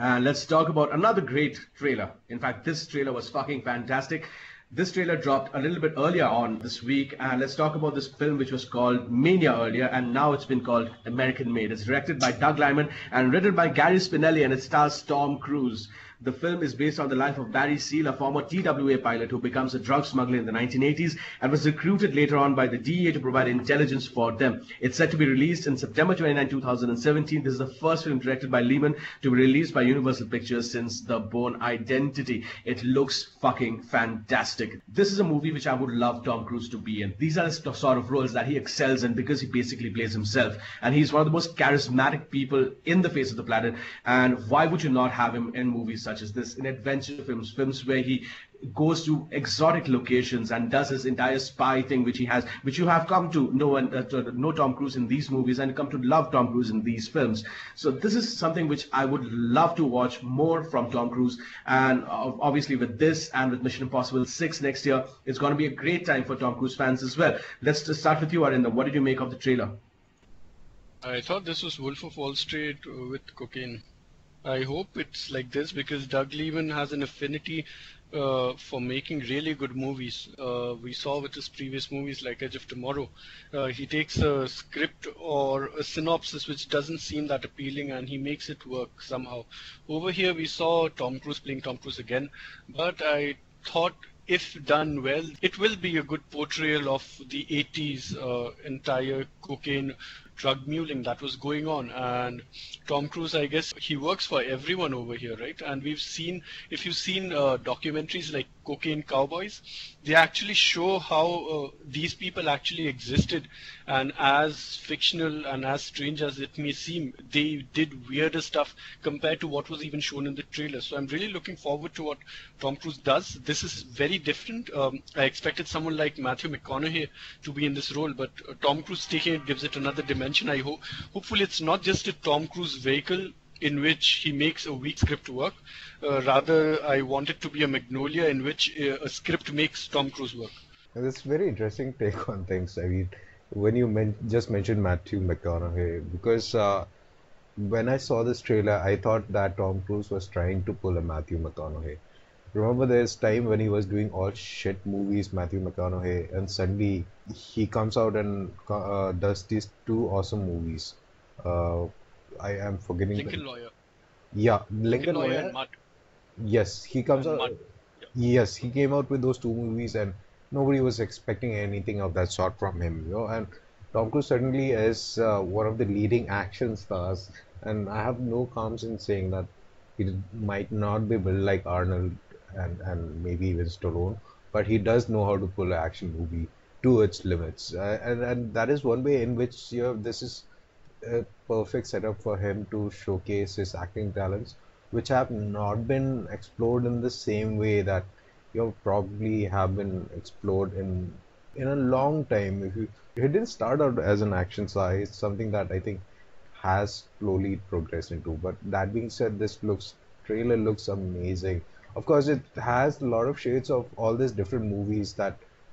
And let's talk about another great trailer. In fact, this trailer was fucking fantastic. This trailer dropped a little bit earlier on this week, and let's talk about this film which was called Mania earlier, and now it's been called American Made. It's directed by Doug Liman and written by Gary Spinelli, and it stars Tom Cruise. The film is based on the life of Barry Seal, a former TWA pilot who becomes a drug smuggler in the 1980s and was recruited later on by the DEA to provide intelligence for them. It's set to be released in September 29, 2017. This is the first film directed by Lehman to be released by Universal Pictures since The Bourne Identity. It looks fucking fantastic. This is a movie which I would love Tom Cruise to be in. These are the sort of roles that he excels in because he basically plays himself. And he's one of the most charismatic people in the face of the planet. And why would you not have him in movies such as this, in adventure films where he goes to exotic locations and does his entire spy thing, which you have come to know Tom Cruise in these movies and come to love Tom Cruise in these films. So this is something which I would love to watch more from Tom Cruise. And obviously with this and with Mission Impossible 6 next year, it's going to be a great time for Tom Cruise fans as well. Let's just start with you, Arinder. What did you make of the trailer? I thought this was Wolf of Wall Street with cocaine. I hope it's like this because Doug Liman has an affinity for making really good movies. We saw with his previous movies like Edge of Tomorrow. He takes a script or a synopsis which doesn't seem that appealing and he makes it work somehow. Over here we saw Tom Cruise playing Tom Cruise again, but I thought if done well, it will be a good portrayal of the 80s entire cocaine drug muling that was going on. And Tom Cruise, I guess he works for everyone over here, right? And we've seen, if you've seen documentaries like Cocaine Cowboys, they actually show how these people actually existed, and as fictional and as strange as it may seem, they did weirder stuff compared to what was even shown in the trailer. So I'm really looking forward to what Tom Cruise does. This is very different. I expected someone like Matthew McConaughey to be in this role, but Tom Cruise taking it gives it another dimension. Hopefully it's not just a Tom Cruise vehicle in which he makes a weak script work. Rather, I want it to be a Magnolia in which a script makes Tom Cruise work. That's a very interesting take on things. I mean, when you just mentioned Matthew McConaughey, because when I saw this trailer, I thought that Tom Cruise was trying to pull a Matthew McConaughey. Remember there's time when he was doing all shit movies, Matthew McConaughey, and suddenly he comes out and does these two awesome movies. I am forgetting. Lincoln Lawyer. Yeah, Lincoln Lawyer. And Mud. Yes, he comes And out. Mud. Yeah. Yes, he came out with those two movies, and nobody was expecting anything of that sort from him, you know. And Tom Cruise certainly is one of the leading action stars, and I have no qualms in saying that he might not be built like Arnold and maybe even Stallone, but he does know how to pull an action movie to its limits, and that is one way in which this is a perfect setup for him to showcase his acting talents, which have not been explored in the same way that probably have been explored in a long time. He didn't start out as an action star, it's something that I think has slowly progressed into. But that being said, this trailer looks amazing. Of course, it has a lot of shades of all these different movies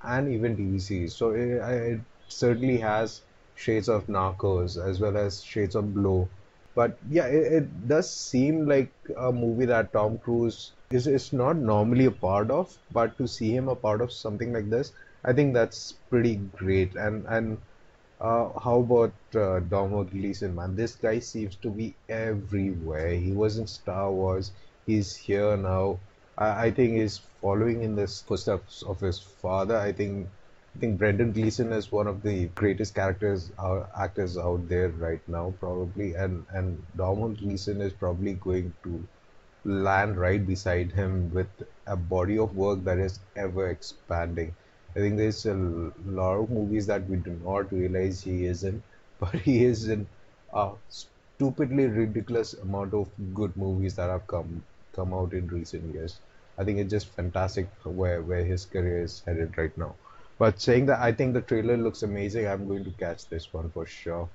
and even TV series. So it certainly has shades of Narcos as well as shades of Blow. But yeah, it does seem like a movie that Tom Cruise is not normally a part of, but to see him a part of something like this, I think that's pretty great. And how about Domhnall Gleeson, man? This guy seems to be everywhere. He was in Star Wars. He's here now. I think he's following in the footsteps of his father. I think Brendan Gleeson is one of the greatest actors out there right now, probably, and Domhnall Gleeson is probably going to land right beside him with a body of work that is ever expanding. I think there's a lot of movies that we do not realize he is in, but he is in a stupidly ridiculous amount of good movies that have come out in recent years. I think it's just fantastic where his career is headed right now. But saying that, I think the trailer looks amazing. I'm going to catch this one for sure.